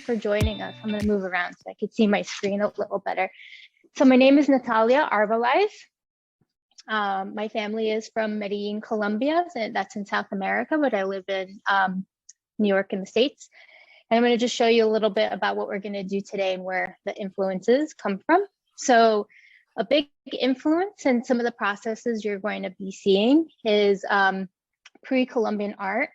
for joining us. I'm going to move around so I could see my screen a little better. So my name is Natalia Arbelaez. My family is from Medellin, Colombia, and that's in South America, but I live in New York in the States. And I'm going to just show you a little bit about what we're going to do today and where the influences come from. So a big influence in some of the processes you're going to be seeing is pre-Columbian art.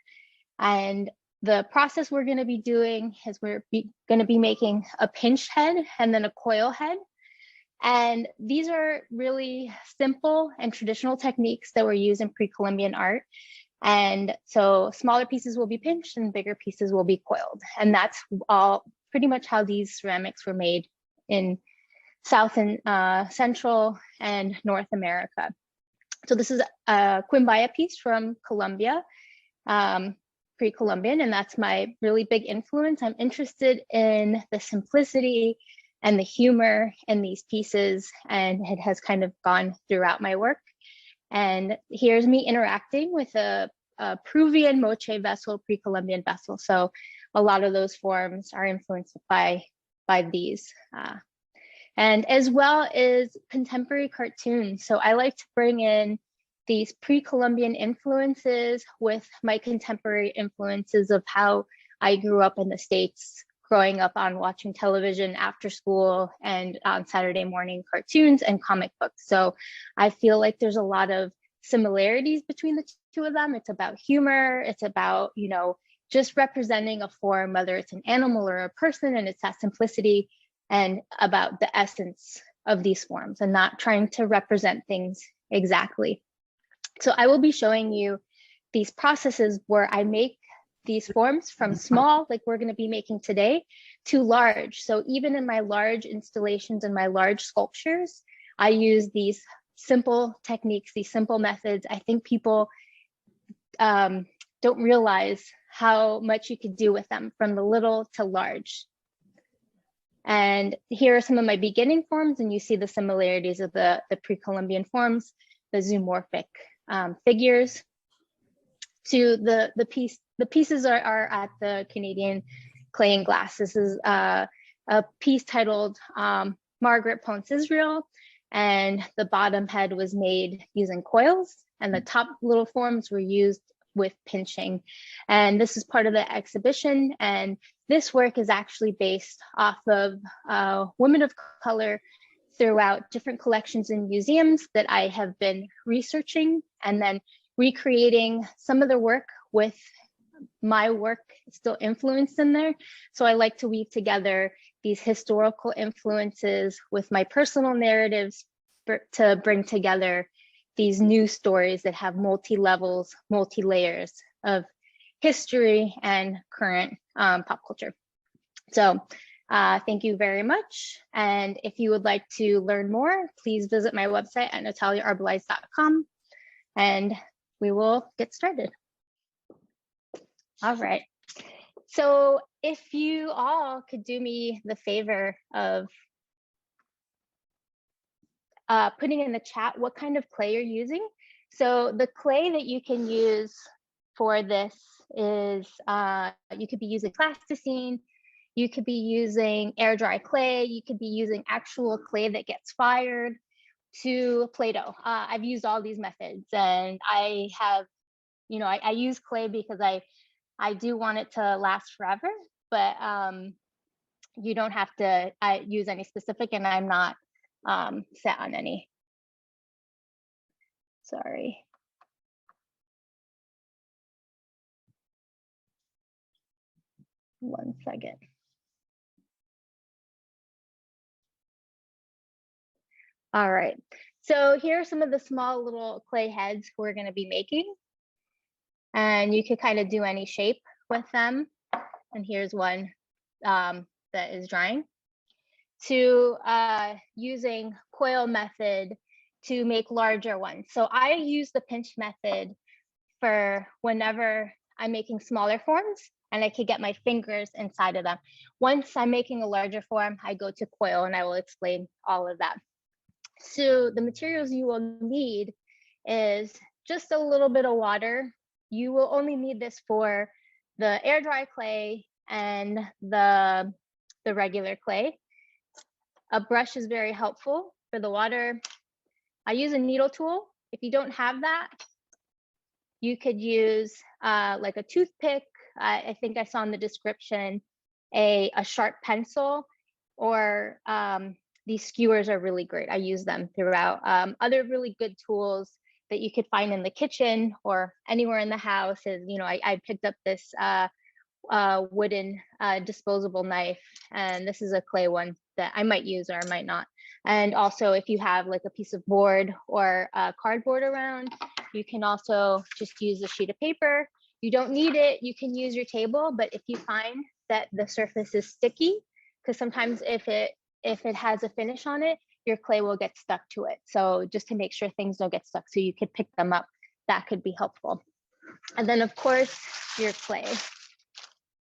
And the process we're going to be doing is we're going to be making a pinch head and then a coil head. And these are really simple and traditional techniques that were used in pre-Columbian art. And so smaller pieces will be pinched and bigger pieces will be coiled. And that's all pretty much how these ceramics were made in South and Central and North America. So this is a quimbaya piece from Colombia, pre-Columbian, and that's my really big influence. I'm interested in the simplicity and the humor in these pieces, and it has kind of gone throughout my work. And here's me interacting with a Peruvian moche vessel, pre-Columbian vessel. So a lot of those forms are influenced by these. And as well as contemporary cartoons. So I like to bring in these pre-Columbian influences with my contemporary influences of how I grew up in the States, growing up on watching television after school and on Saturday morning cartoons and comic books. So I feel like there's a lot of similarities between the two of them. It's about humor. It's about, you know, just representing a form, whether it's an animal or a person, and it's that simplicity and about the essence of these forms and not trying to represent things exactly. So I will be showing you these processes where I make these forms from small, like we're going to be making today, to large. So even in my large installations and my large sculptures, I use these simple techniques, these simple methods. I think people don't realize how much you could do with them, from the little to large. And here are some of my beginning forms, and you see the similarities of the pre-Columbian forms, the zoomorphic figures. To the pieces are at the Canadian Clay and Glass. This is a piece titled Margaret Ponce Israel, and the bottom head was made using coils, and the top little forms were used with pinching. And this is part of the exhibition, and this work is actually based off of women of color throughout different collections and museums that I have been researching, and then recreating some of the work with my work still influenced in there. So I like to weave together these historical influences with my personal narratives to bring together these new stories that have multi-levels, multi-layers of history and current pop culture. So thank you very much. And if you would like to learn more, please visit my website at nataliaarbelaez.com, and we will get started. All right. So if you all could do me the favor of putting in the chat what kind of clay you're using. So the clay that you can use for this is, you could be using plasticine, you could be using air dry clay, you could be using actual clay that gets fired, to Play-Doh. I've used all these methods, and I have, you know, I use clay because I do want it to last forever, but you don't have to use any specific, and I'm not set on any. Sorry. One second. All right, so here are some of the small little clay heads we're going to be making, and you could kind of do any shape with them. And here's one that is drying. To using Coil Method to make larger ones. So I use the pinch method for whenever I'm making smaller forms, and I could get my fingers inside of them. Once I'm making a larger form, I go to coil, and I will explain all of that. So the materials you will need is just a little bit of water. You will only need this for the air dry clay and the the regular clay. A brush is very helpful for the water. I use a needle tool. If you don't have that, you could use like a toothpick. I think I saw in the description a sharp pencil, or these skewers are really great. I use them throughout. Other really good tools that you could find in the kitchen or anywhere in the house is, I picked up this wooden disposable knife, and this is a clay one that I might use or I might not. And also, if you have like a piece of board or cardboard around, you can also just use a sheet of paper. You don't need it, you can use your table, but if you find that the surface is sticky, because sometimes if it has a finish on it, your clay will get stuck to it. So just to make sure things don't get stuck, so you could pick them up, that could be helpful. And then of course, your clay.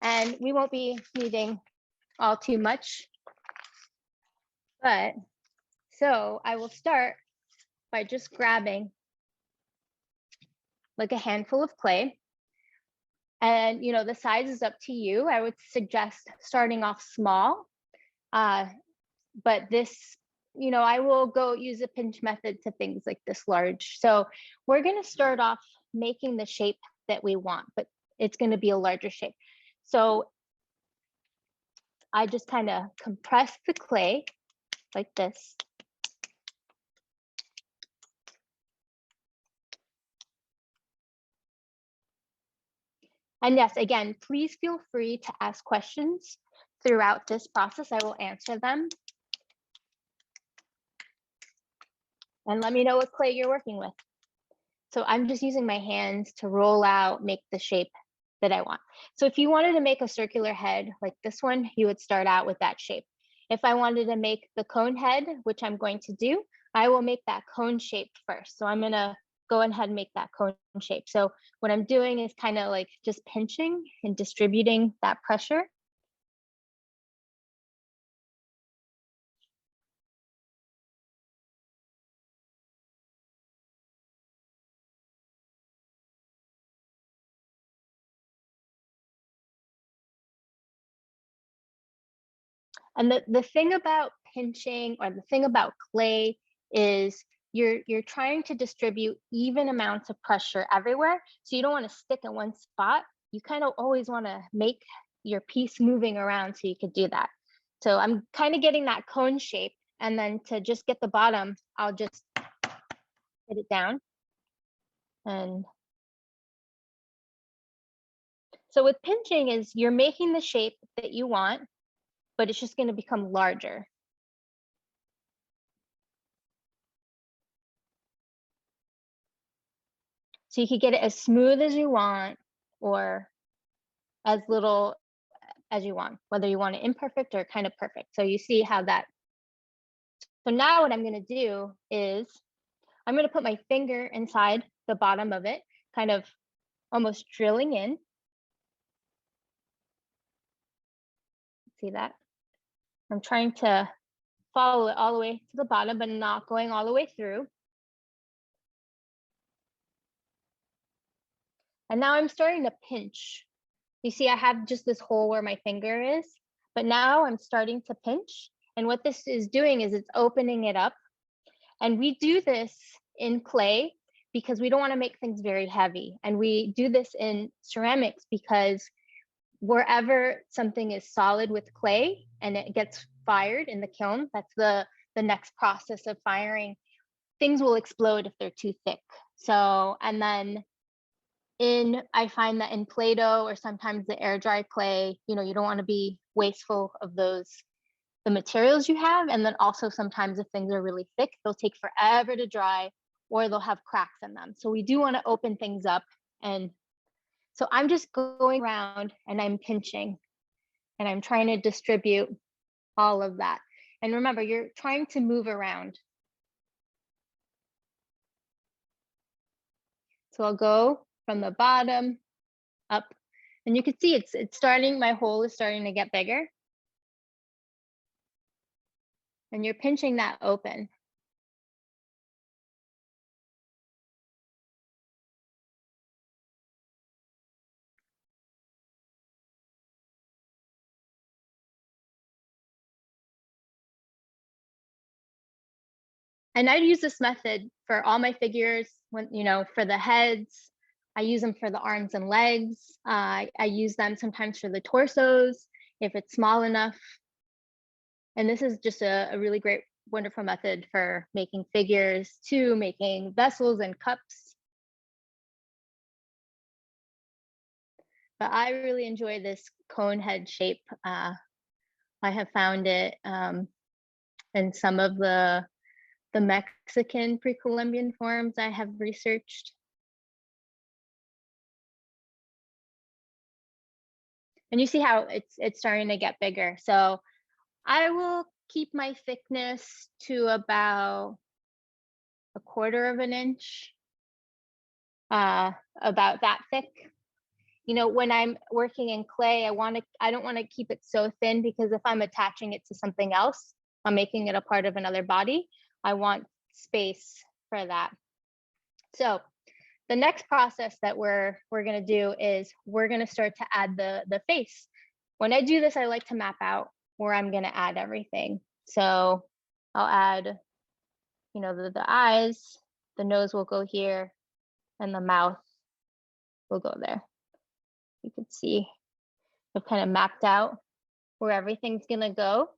And we won't be needing all too much, but so I will start by just grabbing like a handful of clay. And the size is up to you. I would suggest starting off small, but this, I will go use a pinch method to things like this large. So we're going to start off making the shape that we want, but it's going to be a larger shape. So I just kind of compress the clay like this. And yes, again, please feel free to ask questions throughout this process. I will answer them. And let me know what clay you're working with. So I'm just using my hands to roll out, make the shape that I want. So if you wanted to make a circular head like this one, you would start out with that shape. If I wanted to make the cone head, which I'm going to do, I will make that cone shape first. So I'm going to go ahead and make that cone shape. So what I'm doing is kind of like just pinching and distributing that pressure. And the thing about pinching, or the thing about clay, is you're trying to distribute even amounts of pressure everywhere. So you don't want to stick in one spot. You kind of always want to make your piece moving around so you could do that. So I'm kind of getting that cone shape, and then to just get the bottom, I'll just hit it down. And so with pinching is you're making the shape that you want, but it's just going to become larger. So you could get it as smooth as you want, or as little as you want, whether you want it imperfect or kind of perfect. So you see how that. So now what I'm going to do is I'm going to put my finger inside the bottom of it, kind of almost drilling in. See that? I'm trying to follow it all the way to the bottom, but not going all the way through. And now I'm starting to pinch. You see, I have just this hole where my finger is, but now I'm starting to pinch. And what this is doing is it's opening it up. And we do this in clay because we don't want to make things very heavy. And we do this in ceramics because wherever something is solid with clay and it gets fired in the kiln, that's the next process of firing, things will explode if they're too thick. So, and then I find that in Play-Doh or sometimes the air dry clay, you don't want to be wasteful of the materials you have. And then also sometimes if things are really thick, they'll take forever to dry, or they'll have cracks in them. So we do want to open things up. And so I'm just going around and I'm pinching and I'm trying to distribute all of that. And remember, you're trying to move around. So I'll go from the bottom up, and you can see it's starting, my hole is starting to get bigger. And you're pinching that open. And I use this method for all my figures when, for the heads. I use them for the arms and legs. I use them sometimes for the torsos, if it's small enough. And this is just a really great, wonderful method for making figures, to making vessels and cups. But I really enjoy this cone head shape. I have found it in some of the Mexican pre-Columbian forms I have researched. And you see how it's starting to get bigger. So I will keep my thickness to about 1/4 of an inch, about that thick. When I'm working in clay, I don't want to keep it so thin, because if I'm attaching it to something else, I'm making it a part of another body, I want space for that. So the next process that we're going to do is we're going to start to add the face. When I do this, I like to map out where I'm going to add everything. So I'll add, the eyes, the nose will go here, and the mouth will go there. You can see I've kind of mapped out where everything's going to go.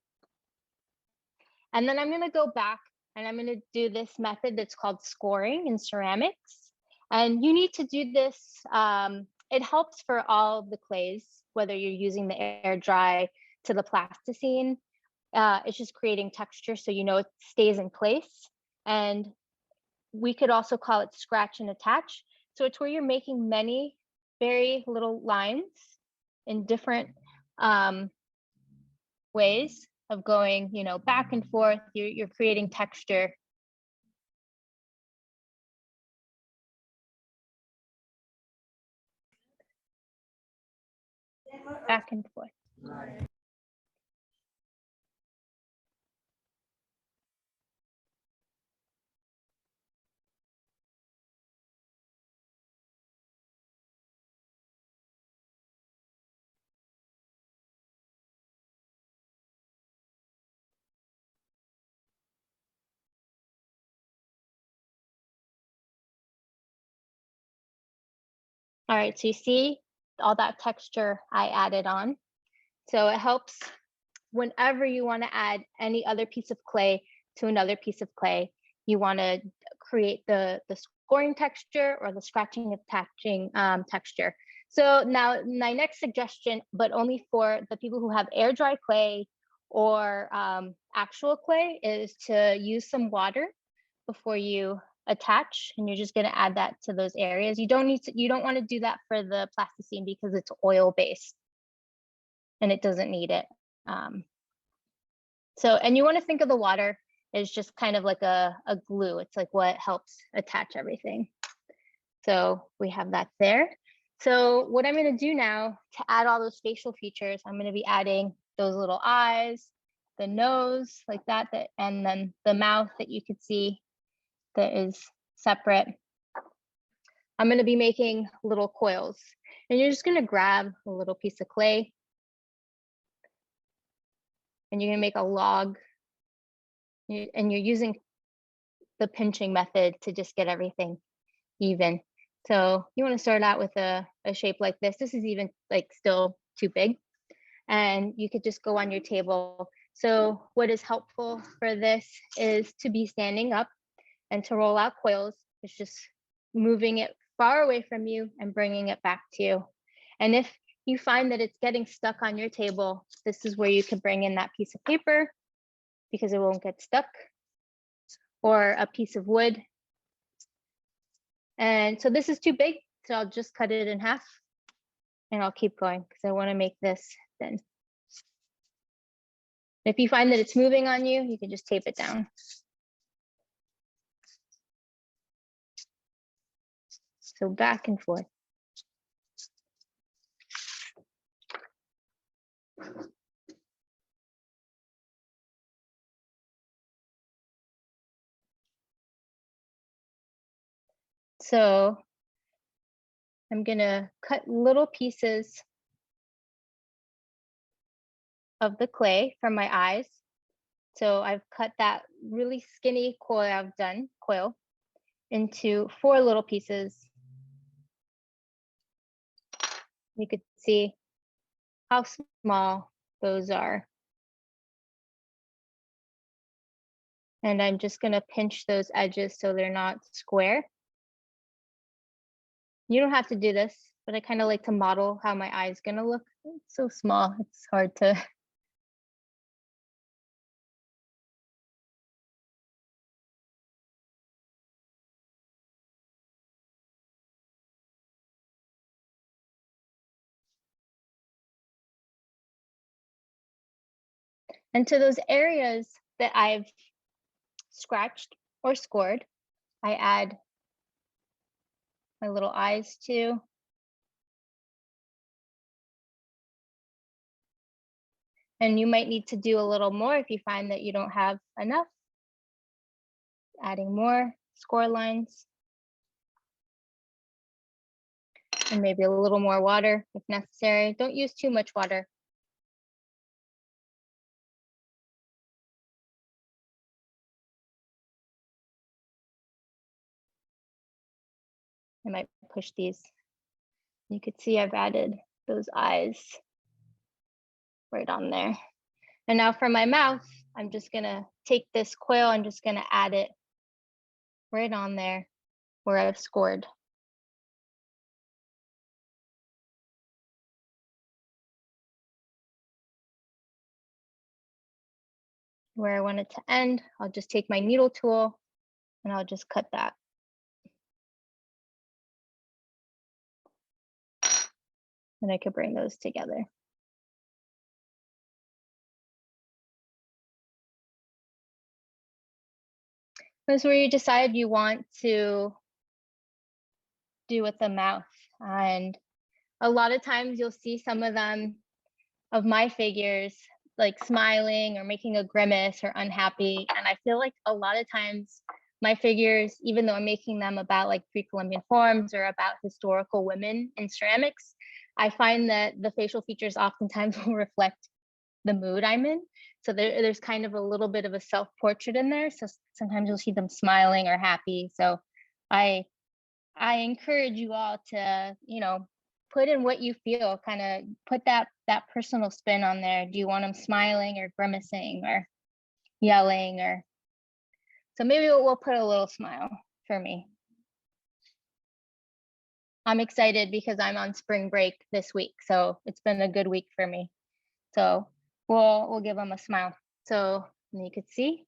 And then I'm going to go back and I'm going to do this method that's called scoring in ceramics. And you need to do this. It helps for all the clays, whether you're using the air dry to the plasticine. It's just creating texture, so it stays in place. And we could also call it scratch and attach. So it's where you're making many very little lines in different ways of going, back and forth. You're creating texture. Back and forth. All right, so you see all that texture I added on. So it helps whenever you want to add any other piece of clay to another piece of clay. You want to create the scoring texture or the scratching attaching texture. So now my next suggestion, but only for the people who have air dry clay or actual clay, is to use some water before you attach, and you're just going to add that to those areas. You don't want to do that for the plasticine because it's oil based and it doesn't need it. And you want to think of the water as just kind of like a glue. It's like what helps attach everything. So we have that there. So what I'm going to do now to add all those facial features, I'm going to be adding those little eyes, the nose like that, and then the mouth that you could see that is separate. I'm going to be making little coils, and you're just going to grab a little piece of clay and you're going to make a log, and you're using the pinching method to just get everything even. So you want to start out with a shape like this. This is even like still too big, and you could just go on your table. So what is helpful for this is to be standing up, and to roll out coils is just moving it far away from you and bringing it back to you. And if you find that it's getting stuck on your table, this is where you can bring in that piece of paper because it won't get stuck, or a piece of wood. And so this is too big, so I'll just cut it in half, and I'll keep going because I want to make this thin. If you find that it's moving on you, you can just tape it down. So back and forth. So I'm gonna cut little pieces of the clay from my eyes, So I've cut that really skinny coil into 4 little pieces. You could see how small those are. And I'm just gonna pinch those edges so they're not square. You don't have to do this, but I kind of like to model how my eye is gonna look. It's so small, it's hard to. And to those areas that I've scratched or scored, I add my little eyes too. And you might need to do a little more if you find that you don't have enough. Adding more score lines. And maybe a little more water if necessary. Don't use too much water. I might push these. You could see I've added those eyes right on there. And now for my mouth, I'm just gonna take this coil, I'm just gonna add it right on there where I've scored. Where I want it to end, I'll just take my needle tool and I'll just cut that. And I could bring those together. That's where you decide you want to do with the mouth. And a lot of times you'll see some of them of my figures like smiling or making a grimace or unhappy. And I feel like a lot of times my figures, even though I'm making them about like pre-Columbian forms or about historical women in ceramics, I find that the facial features oftentimes will reflect the mood I'm in. So there's kind of a little bit of a self-portrait in there. So sometimes you'll see them smiling or happy. So I encourage you all to, put in what you feel, kind of put that personal spin on there. Do you want them smiling or grimacing or yelling? Or so maybe we'll put a little smile for me. I'm excited because I'm on spring break this week, so it's been a good week for me. So we'll give them a smile. So you could see,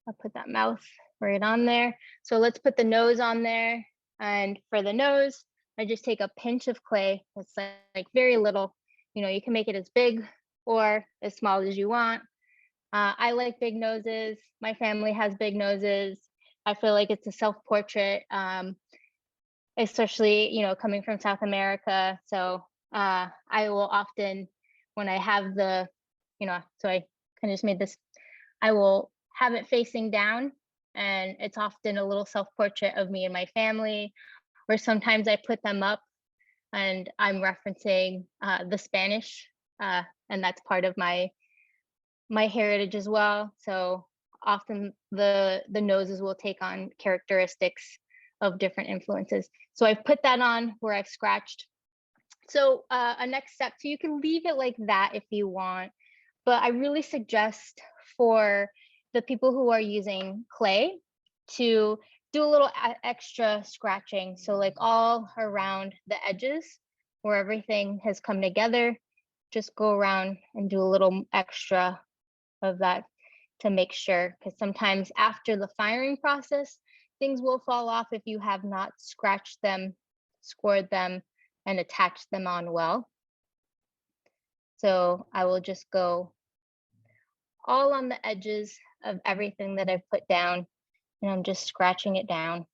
I'll put that mouth right on there. So let's put the nose on there. And for the nose, I just take a pinch of clay. That's like very little. You can make it as big or as small as you want. I like big noses. My family has big noses. I feel like it's a self-portrait, especially, coming from South America. So I will often, when I have the, so I kind of just made this, I will have it facing down, and it's often a little self-portrait of me and my family, or sometimes I put them up and I'm referencing the Spanish, and that's part of my heritage as well. So often the noses will take on characteristics of different influences. So I've put that on where I've scratched. So a next step, so you can leave it like that if you want, but I really suggest for the people who are using clay to do a little extra scratching. So like all around the edges where everything has come together, just go around and do a little extra of that to make sure, because sometimes after the firing process, things will fall off if you have not scratched them, scored them, and attached them on well. So I will just go all on the edges of everything that I've put down, and I'm just scratching it down.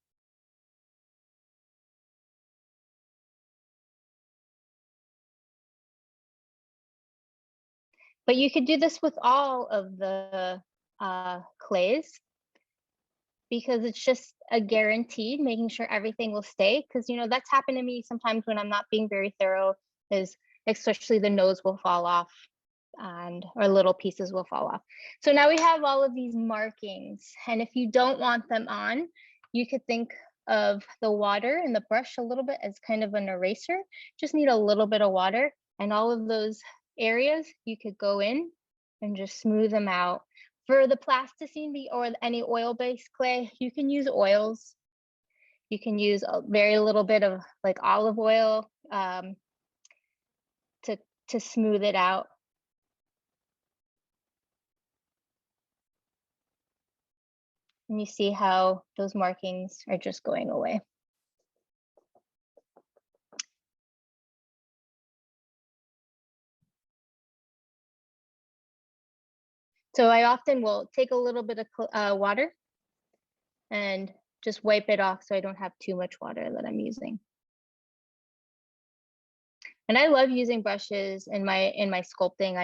But you could do this with all of the clays, because it's just a guaranteed making sure everything will stay. Because that's happened to me sometimes when I'm not being very thorough, is especially the nose will fall off or little pieces will fall off. So now we have all of these markings, and if you don't want them on, you could think of the water and the brush a little bit as kind of an eraser. Just need a little bit of water, and all of those areas you could go in and just smooth them out. For the plasticine or any oil-based clay, you can use oils. You can use a very little bit of like olive oil to smooth it out. And you see how those markings are just going away. So I often will take a little bit of water and just wipe it off so I don't have too much water that I'm using. And I love using brushes in my sculpting.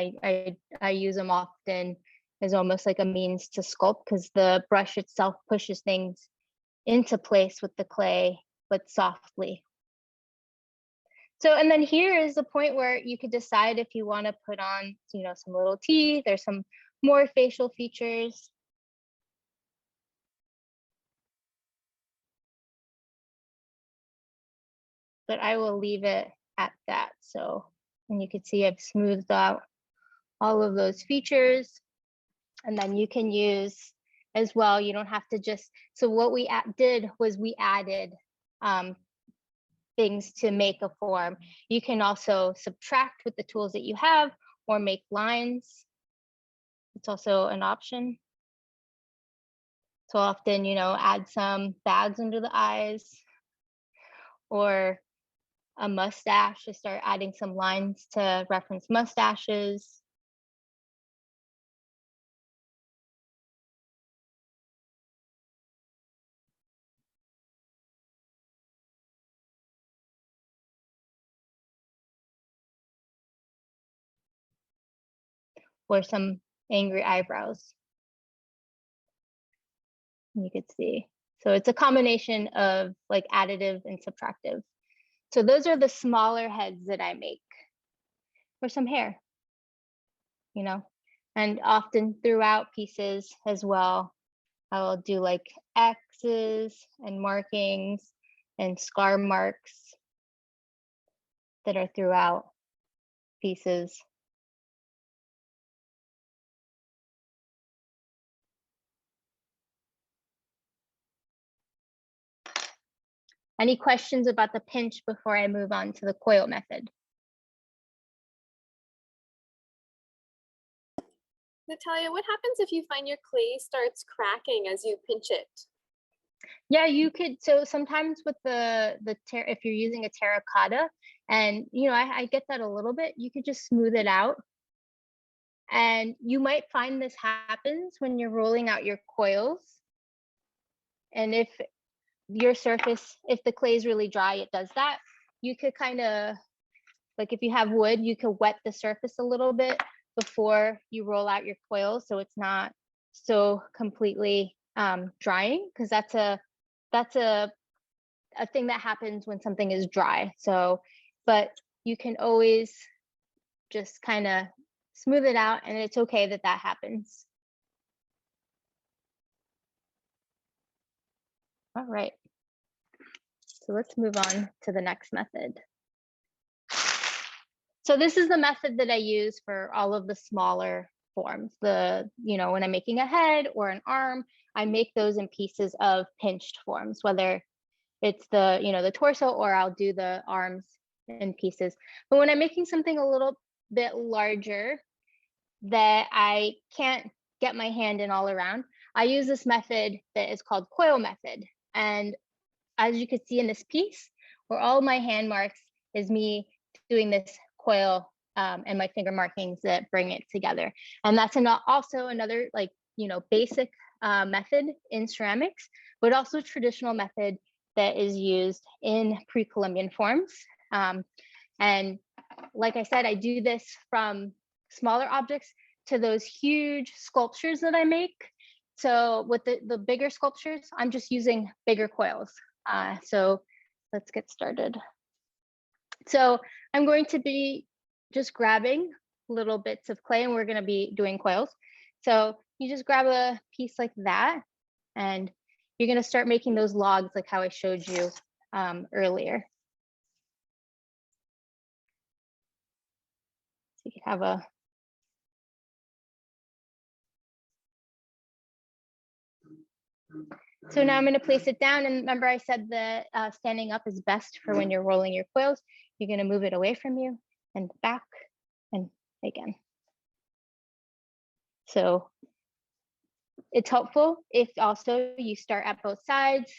I use them often as almost like a means to sculpt, because the brush itself pushes things into place with the clay, but softly. So, and then here is the point where you could decide if you want to put on, you know, some little teeth or some more facial features. But I will leave it at that. So, and you can see I've smoothed out all of those features. And then you can use as well, you don't have to just, so what we did was we added things to make a form. You can also subtract with the tools that you have or make lines. It's also an option. So often, you know, add some bags under the eyes or a mustache to start adding some lines to reference mustaches. Or some angry eyebrows. You could see. So it's a combination of like additive and subtractive. So those are the smaller heads that I make. Or some hair, you know, and often throughout pieces as well, I will do like X's and markings and scar marks that are throughout pieces. Any questions about the pinch before I move on to the coil method? Natalia, what happens if you find your clay starts cracking as you pinch it? Yeah, you could. So sometimes with if you're using a terracotta, and you know, I get that a little bit, you could just smooth it out. And you might find this happens when you're rolling out your coils. And if your surface, if the clay is really dry, it does that. You could kind of, like if you have wood, you could wet the surface a little bit before you roll out your coils, so it's not so completely drying, because that's a thing that happens when something is dry. So, but you can always just kind of smooth it out, and it's okay that that happens. All right. So let's move on to the next method. So this is the method that I use for all of the smaller forms. You know, when I'm making a head or an arm, I make those in pieces of pinched forms, whether it's the, you know, the torso, or I'll do the arms in pieces. But when I'm making something a little bit larger that I can't get my hand in all around, I use this method that is called Coil Method. And as you can see in this piece, where all my hand marks is me doing this coil and my finger markings that bring it together. And that's also another, like, you know, basic method in ceramics, but also traditional method that is used in pre-Columbian forms. And like I said, I do this from smaller objects to those huge sculptures that I make. So with the bigger sculptures, I'm just using bigger coils. So let's get started. So I'm going to be just grabbing little bits of clay, and we're going to be doing coils. So you just grab a piece like that, and you're going to start making those logs like how I showed you earlier. So you can have a So now I'm going to place it down, and remember I said that standing up is best for when you're rolling your coils. You're going to move it away from you and back and again. So it's helpful if also you start at both sides,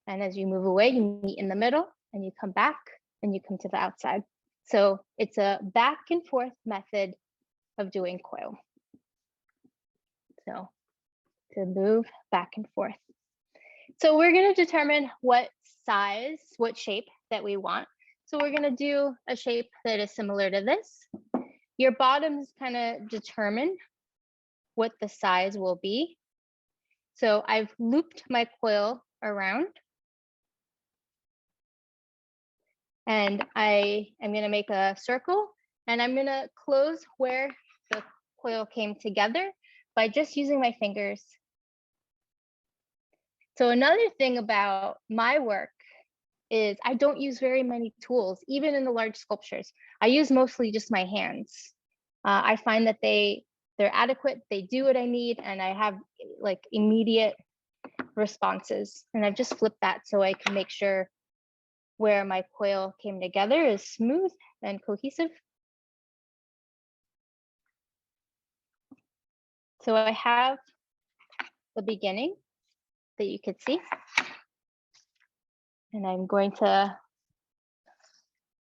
and as you move away, you meet in the middle, and you come back and you come to the outside. So it's a back and forth method of doing coil. So to move back and forth. So we're going to determine what size, what shape that we want. So we're going to do a shape that is similar to this. Your bottoms kind of determine what the size will be. So I've looped my coil around, and I am going to make a circle, and I'm going to close where the coil came together by just using my fingers. So another thing about my work is I don't use very many tools, even in the large sculptures. I use mostly just my hands. I find that they're adequate, they do what I need, and I have like immediate responses. And I've just flipped that so I can make sure where my coil came together is smooth and cohesive. So I have the beginning that you could see. And I'm going to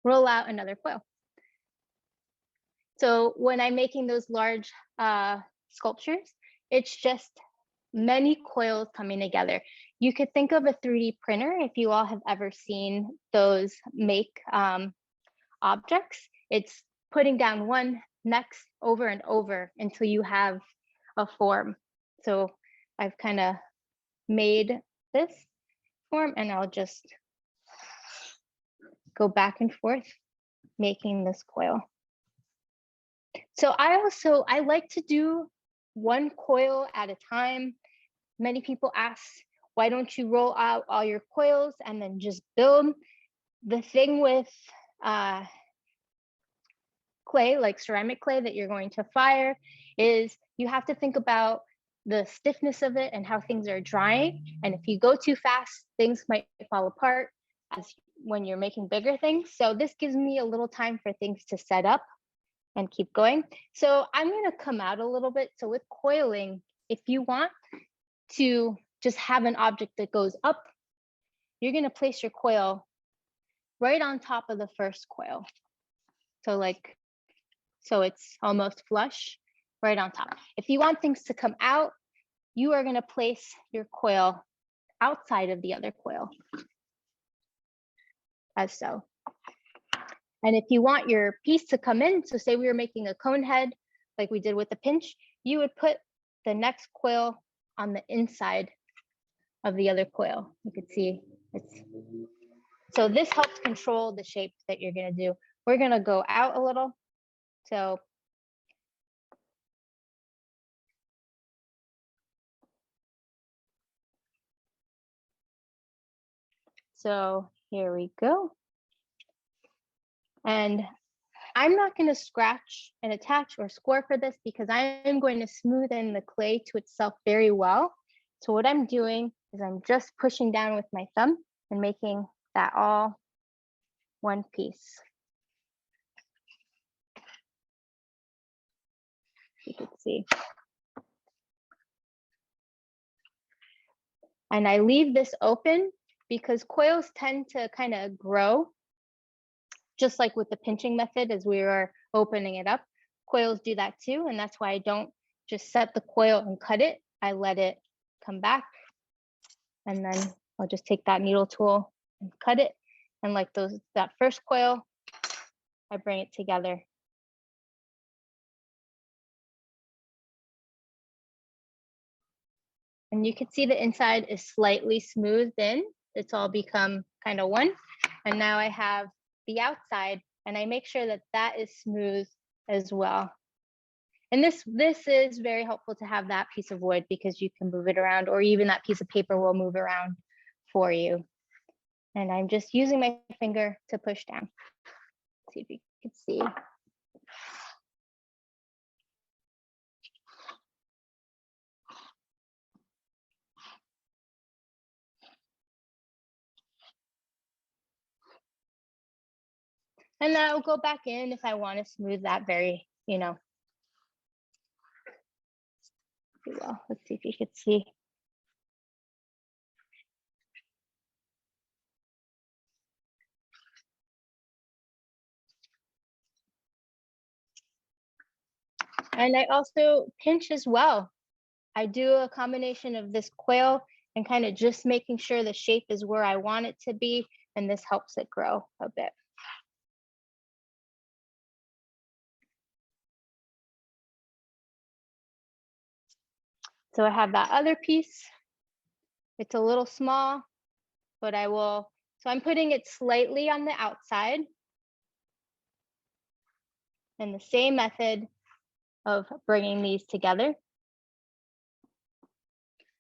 roll out another coil. So when I'm making those large sculptures, it's just many coils coming together. You could think of a 3D printer if you all have ever seen those make objects. It's putting down one next over and over until you have a form. So I've kind of made this form, and I'll just go back and forth making this coil. So I like to do one coil at a time. Many people ask, why don't you roll out all your coils and then just build? The thing with clay, like ceramic clay that you're going to fire, is you have to think about the stiffness of it and how things are drying. And if you go too fast, things might fall apart as when you're making bigger things. So this gives me a little time for things to set up and keep going. So I'm going to come out a little bit. So with coiling, if you want to just have an object that goes up, you're going to place your coil right on top of the first coil. So it's almost flush right on top. If you want things to come out, you are going to place your coil outside of the other coil, as so. And if you want your piece to come in, so say we were making a cone head like we did with the pinch, you would put the next coil on the inside of the other coil. You could see so this helps control the shape that you're going to do. We're going to go out a little. So here we go. And I'm not going to scratch and attach or score for this because I am going to smoothen the clay to itself very well. So what I'm doing is I'm just pushing down with my thumb and making that all one piece. You can see. And I leave this open because coils tend to kind of grow, just like with the pinching method as we were opening it up. Coils do that too, and that's why I don't just set the coil and cut it. I let it come back, and then I'll just take that needle tool and cut it. And like that first coil, I bring it together. And you can see the inside is slightly smoothed in. It's all become kind of one. And now I have the outside, and I make sure that that is smooth as well. And this is very helpful to have that piece of wood because you can move it around, or even that piece of paper will move around for you. And I'm just using my finger to push down. See if you can see. And then I'll go back in if I want to smooth that very, well. Let's see if you could see. And I also pinch as well. I do a combination of this coil and kind of just making sure the shape is where I want it to be. And this helps it grow a bit. So I have that other piece. It's a little small, but so I'm putting it slightly on the outside. And the same method of bringing these together.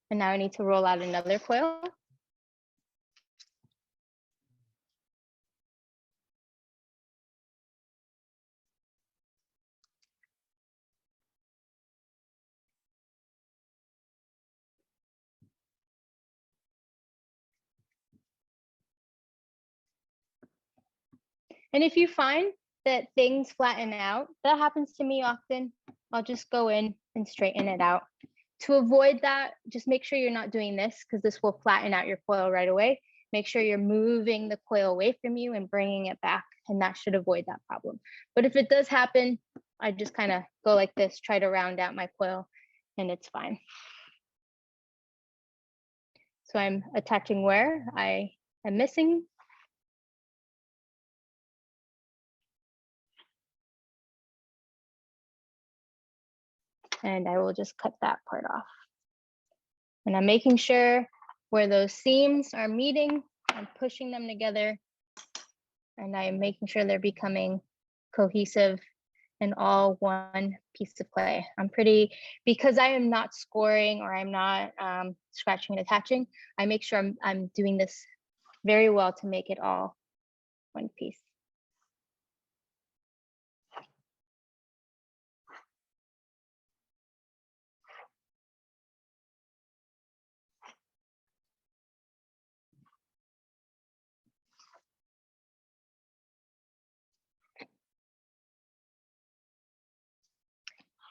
And now I need to roll out another coil. And if you find that things flatten out, that happens to me often, I'll just go in and straighten it out. To avoid that, just make sure you're not doing this because this will flatten out your coil right away. Make sure you're moving the coil away from you and bringing it back, and that should avoid that problem. But if it does happen, I just kind of go like this, try to round out my coil, and it's fine. So I'm attaching where I am missing. And I will just cut that part off. And I'm making sure where those seams are meeting, I'm pushing them together, and I'm making sure they're becoming cohesive and all one piece of clay. Because I am not scoring or I'm not scratching and attaching, I make sure I'm doing this very well to make it all one piece.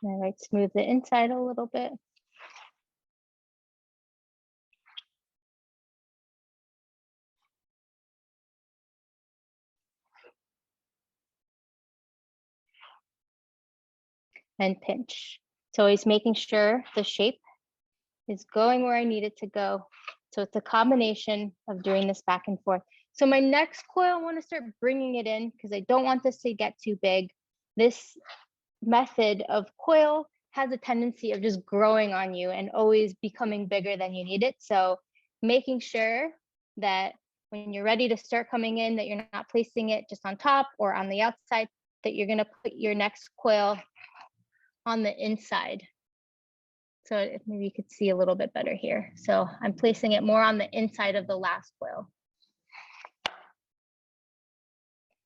All right, smooth the inside a little bit. And pinch. So always making sure the shape is going where I need it to go. So it's a combination of doing this back and forth. So my next coil, I want to start bringing it in because I don't want this to get too big. This method of coil has a tendency of just growing on you and always becoming bigger than you need it. So making sure that when you're ready to start coming in, that you're not placing it just on top or on the outside, that you're going to put your next coil on the inside. So if maybe you could see a little bit better here. So I'm placing it more on the inside of the last coil.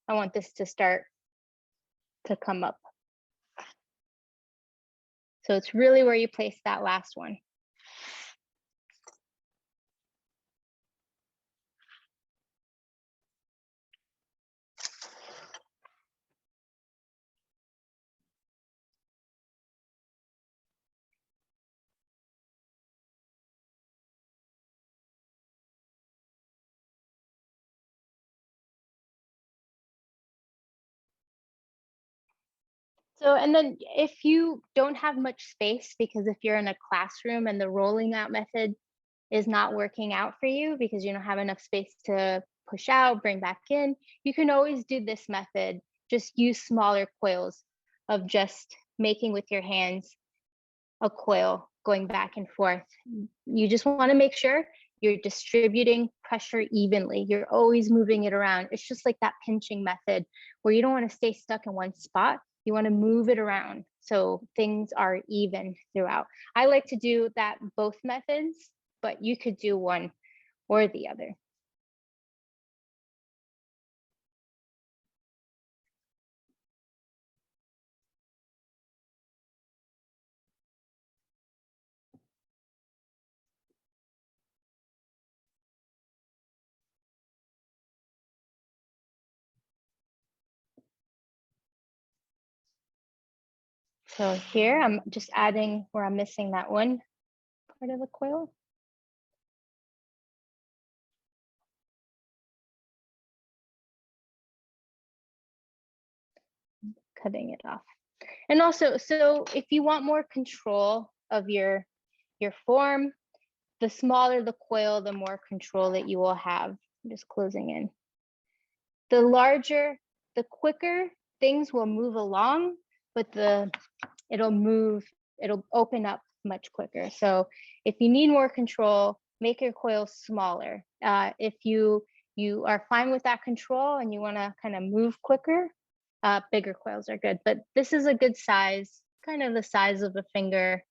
I want this to start to come up. So it's really where you place that last one. So, and then if you don't have much space, because if you're in a classroom and the rolling out method is not working out for you because you don't have enough space to push out, bring back in, you can always do this method. Just use smaller coils of just making with your hands a coil going back and forth. You just want to make sure you're distributing pressure evenly. You're always moving it around. It's just like that pinching method where you don't want to stay stuck in one spot. You want to move it around. so things are even throughout. I like to do that both methods, but you could do one or the other. So here I'm just adding where I'm missing that one part of the coil. Cutting it off. And also, so if you want more control of your form, the smaller the coil, the more control that you will have. I'm just closing in. The larger, the quicker things will move along, but it'll open up much quicker. So if you need more control, make your coil smaller. If you are fine with that control and you want to kind of move quicker, bigger coils are good. But this is a good size, kind of the size of a finger,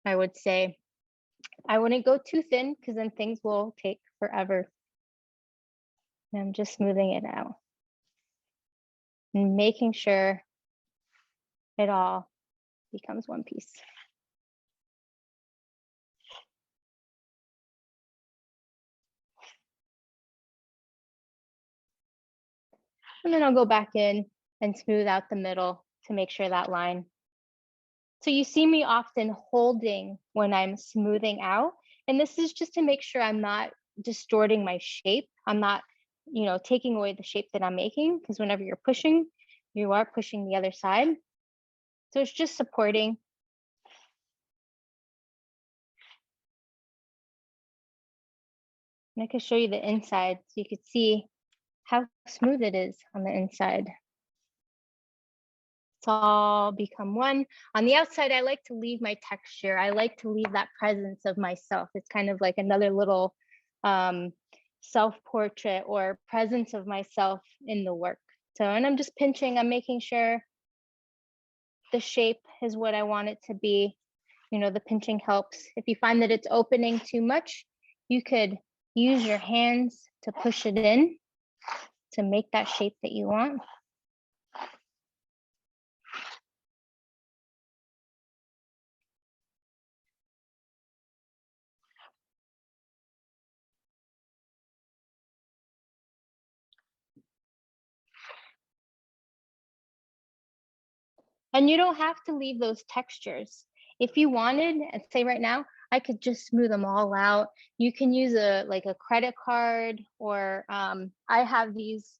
I would say. I wouldn't go too thin because then things will take forever. And I'm just smoothing it out and making sure it all becomes one piece. And then I'll go back in and smooth out the middle to make sure that line. So you see me often holding when I'm smoothing out. And this is just to make sure I'm not distorting my shape. I'm not, taking away the shape that I'm making, because whenever you're pushing, you are pushing the other side. So it's just supporting. And I can show you the inside so you could see how smooth it is on the inside. It's all become one. On the outside, I like to leave my texture. I like to leave that presence of myself. It's kind of like another little self-portrait or presence of myself in the work. So, and I'm just pinching, I'm making sure the shape is what I want it to be. The pinching helps. If you find that it's opening too much, you could use your hands to push it in to make that shape that you want. And you don't have to leave those textures. If you wanted, and say right now, I could just smooth them all out. You can use a credit card, or I have these,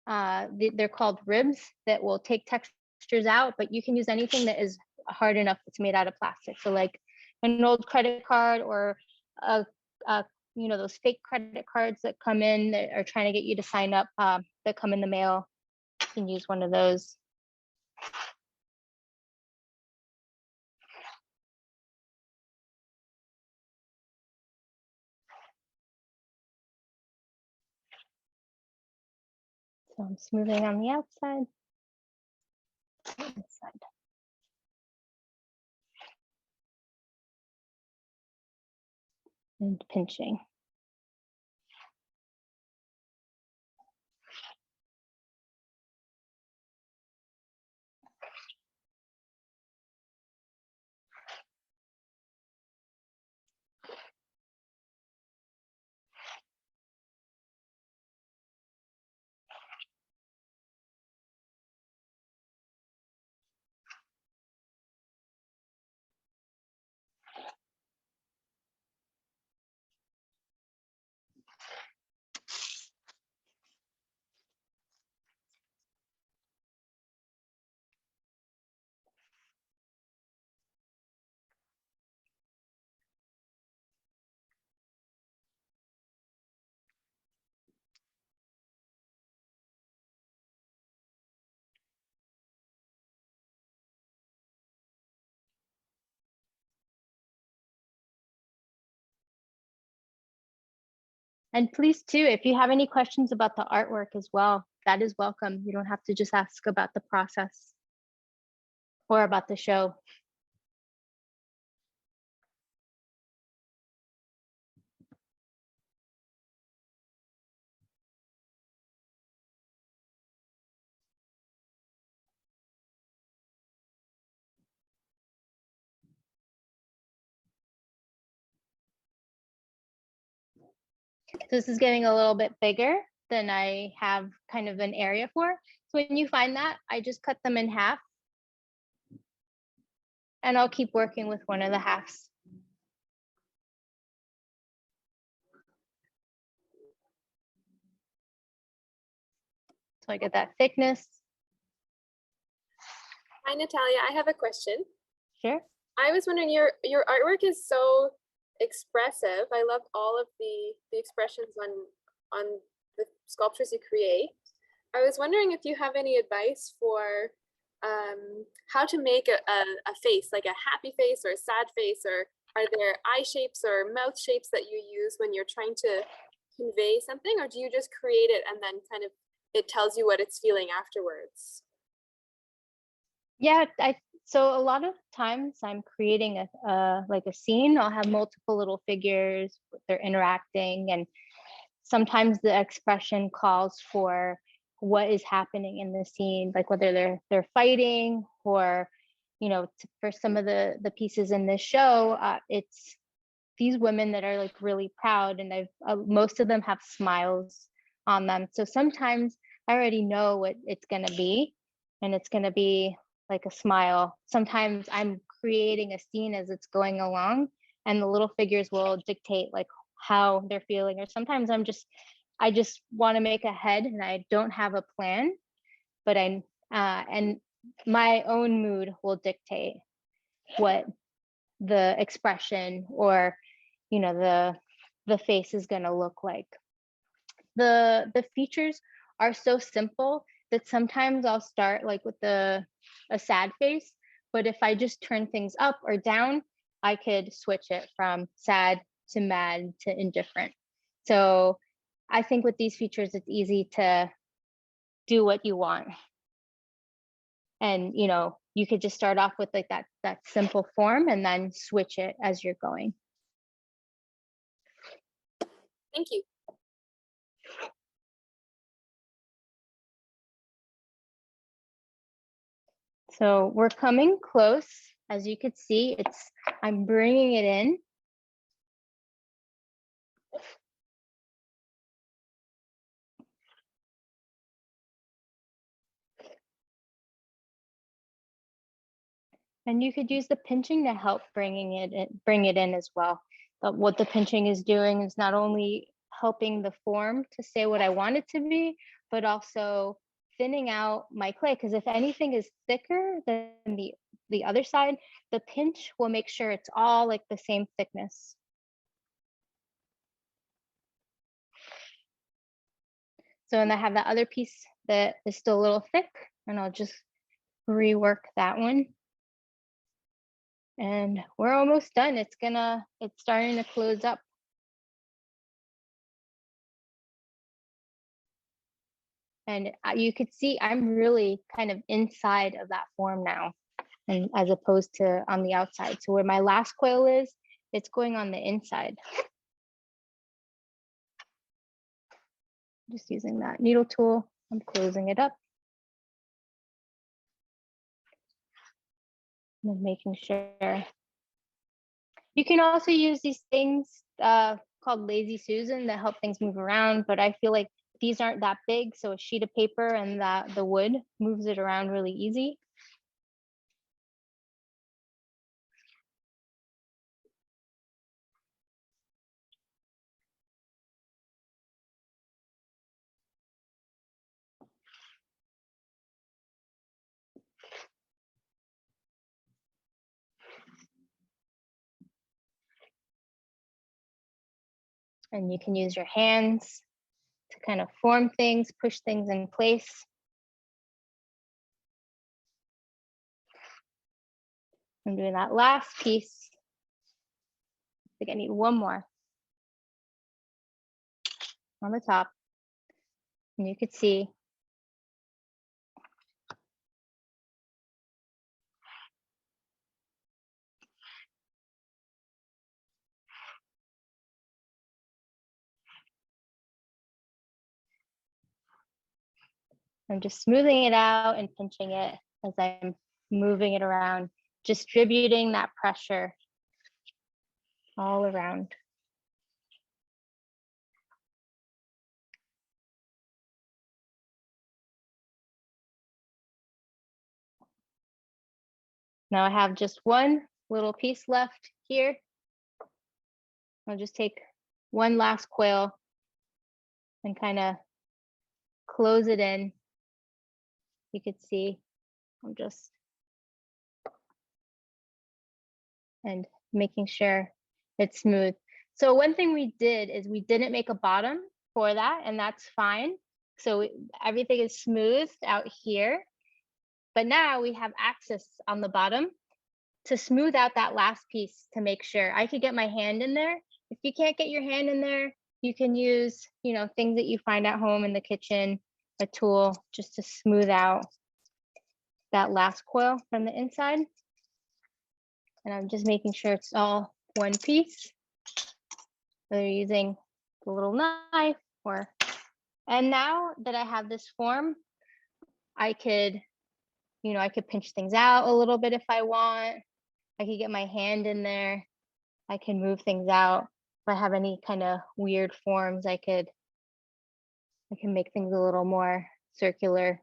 they're called ribs that will take textures out, but you can use anything that is hard enough that's made out of plastic. So like an old credit card, or those fake credit cards that come in that are trying to get you to sign up, that come in the mail. You can use one of those. So I'm smoothing on the outside, inside. And pinching. And please too, if you have any questions about the artwork as well, that is welcome. You don't have to just ask about the process. or about the show. So this is getting a little bit bigger than I have kind of an area for. So when you find that, I just cut them in half, and I'll keep working with one of the halves. So I get that thickness. Hi, Natalia. I have a question. Sure. I was wondering, your artwork is so expressive. I love all of the expressions on the sculptures you create. I was wondering if you have any advice for how to make a face, like a happy face or a sad face, or are there eye shapes or mouth shapes that you use when you're trying to convey something, or do you just create it and then kind of it tells you what it's feeling afterwards? Yeah, so a lot of times I'm creating like a scene. I'll have multiple little figures, they're interacting, and sometimes the expression calls for what is happening in the scene, like whether they're fighting, or for some of the pieces in this show, it's these women that are like really proud, and most of them have smiles on them. So sometimes I already know what it's going to be, and it's going to be like a smile. Sometimes I'm creating a scene as it's going along, and the little figures will dictate like how they're feeling. Or sometimes I just want to make a head and I don't have a plan, but and my own mood will dictate what the expression or the face is going to look like. The features are so simple that sometimes I'll start like with a sad face, but if I just turn things up or down, I could switch it from sad to mad to indifferent. So I think with these features, it's easy to do what you want. And you could just start off with like that simple form and then switch it as you're going. Thank you. So we're coming close. As you could see, I'm bringing it in. And you could use the pinching to help bring it in as well. But what the pinching is doing is not only helping the form to say what I want it to be, but also thinning out my clay. Because if anything is thicker than the other side, the pinch will make sure it's all like the same thickness. So, and I have that other piece that is still a little thick, and I'll just rework that one. And we're almost done. It's starting to close up. And you could see I'm really kind of inside of that form now, and as opposed to on the outside. So where my last coil is, it's going on the inside. Just using that needle tool, I'm closing it up. And making sure. You can also use these things called Lazy Susan that help things move around, but I feel like these aren't that big, so a sheet of paper and the wood moves it around really easy. And you can use your hands to kind of form things, push things in place. I'm doing that last piece. I think I need one more on the top. And you could see I'm just smoothing it out and pinching it as I'm moving it around, distributing that pressure all around. Now I have just one little piece left here. I'll just take one last coil and kind of close it in. You could see I'm just and making sure it's smooth. So one thing we did is we didn't make a bottom for that, and that's fine. So everything is smoothed out here, but now we have access on the bottom to smooth out that last piece to make sure I could get my hand in there. If you can't get your hand in there, you can use, things that you find at home in the kitchen, a tool just to smooth out that last coil from the inside. And I'm just making sure it's all one piece. Whether you're using the little knife and now that I have this form, I could pinch things out a little bit if I want. I could get my hand in there. I can move things out. If I have any kind of weird forms, I can make things a little more circular.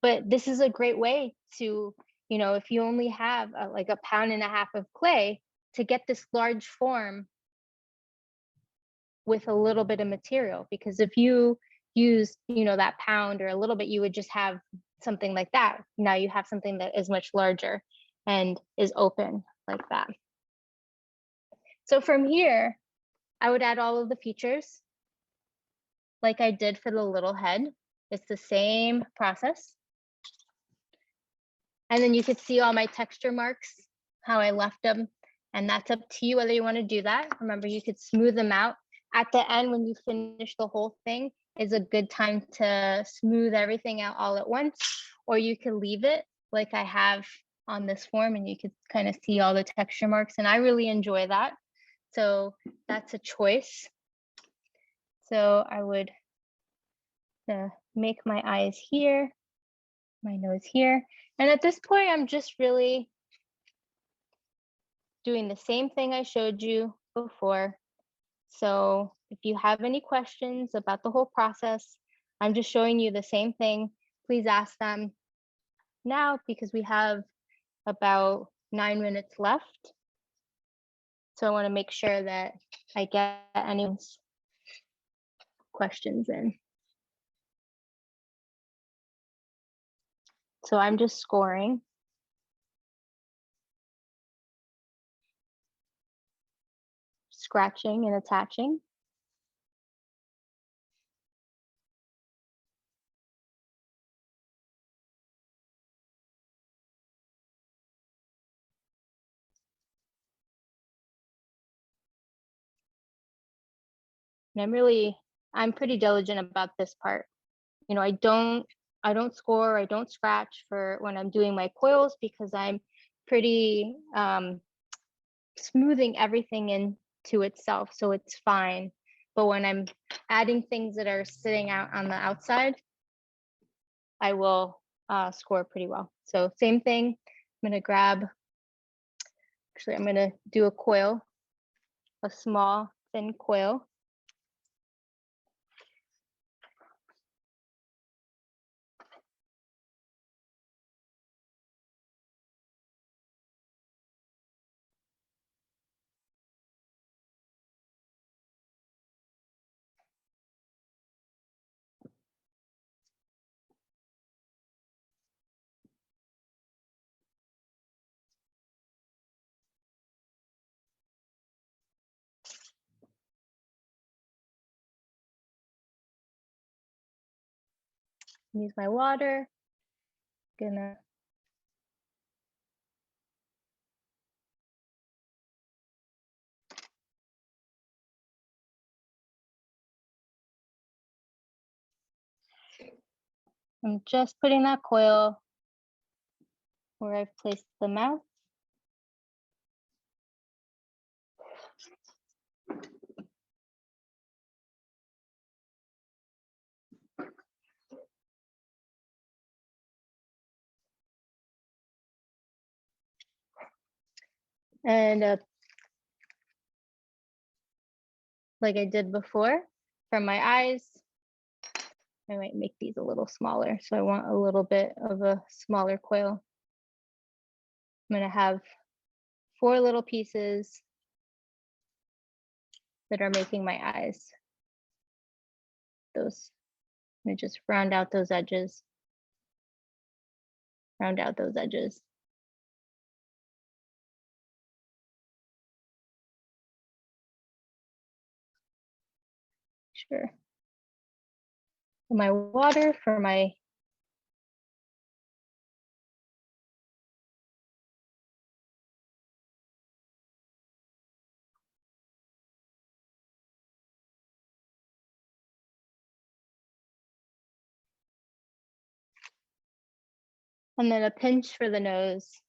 But this is a great way to, if you only have like a pound and a half of clay, to get this large form with a little bit of material. Because if you use, that pound or a little bit, you would just have something like that. Now you have something that is much larger and is open like that. So from here, I would add all of the features like I did for the little head. It's the same process. And then you could see all my texture marks, how I left them. And that's up to you whether you want to do that. Remember, you could smooth them out. At the end, when you finish the whole thing, is a good time to smooth everything out all at once, or you could leave it like I have on this form and you could kind of see all the texture marks. And I really enjoy that. So that's a choice. So I would make my eyes here, my nose here. And at this point, I'm just really doing the same thing I showed you before. So if you have any questions about the whole process, I'm just showing you the same thing. Please ask them now because we have about 9 minutes left. So I want to make sure that I get anyone's questions in. So I'm just scoring. Scratching and attaching. And I'm pretty diligent about this part. I don't score, I don't scratch for when I'm doing my coils because I'm pretty smoothing everything into itself, so it's fine. But when I'm adding things that are sitting out on the outside, I will score pretty well. So same thing, I'm gonna do a coil, a small thin coil. Use my water. I'm just putting that coil where I've placed the mouth. And like I did before, for my eyes, I might make these a little smaller. So I want a little bit of a smaller coil. I'm gonna have 4 little pieces that are making my eyes. Those, let me just round out those edges. Round out those edges. Sure. For my water, for my and then a pinch for the nose.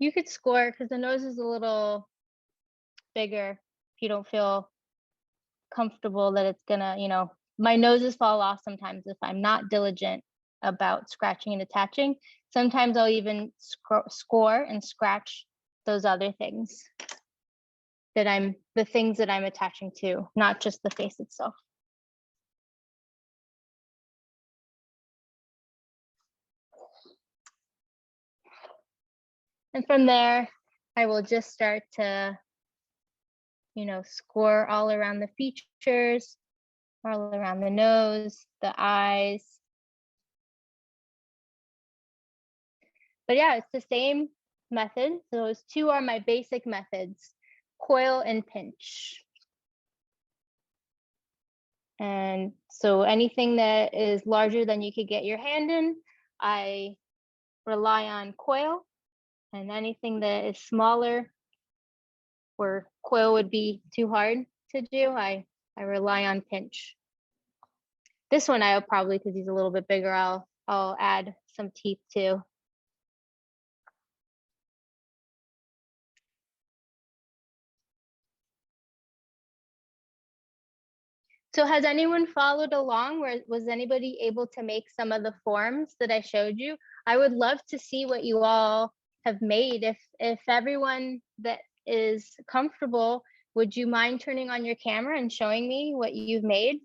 You could score because the nose is a little bigger if you don't feel comfortable that it's gonna, you know, my noses fall off sometimes if I'm not diligent about scratching and attaching. Sometimes I'll even score and scratch those other things that the things that I'm attaching to, not just the face itself. And from there, I will just start to, you know, score all around the features, all around the nose, the eyes. But yeah, it's the same method. So those 2 are my basic methods, coil and pinch. And so anything that is larger than you could get your hand in, I rely on coil. And anything that is smaller, where coil would be too hard to do, I rely on pinch. This one I'll probably, because he's a little bit bigger, I'll add some teeth too. So has anyone followed along? Was anybody able to make some of the forms that I showed you? I would love to see what you all have made. If everyone that is comfortable, would you mind turning on your camera and showing me what you've made?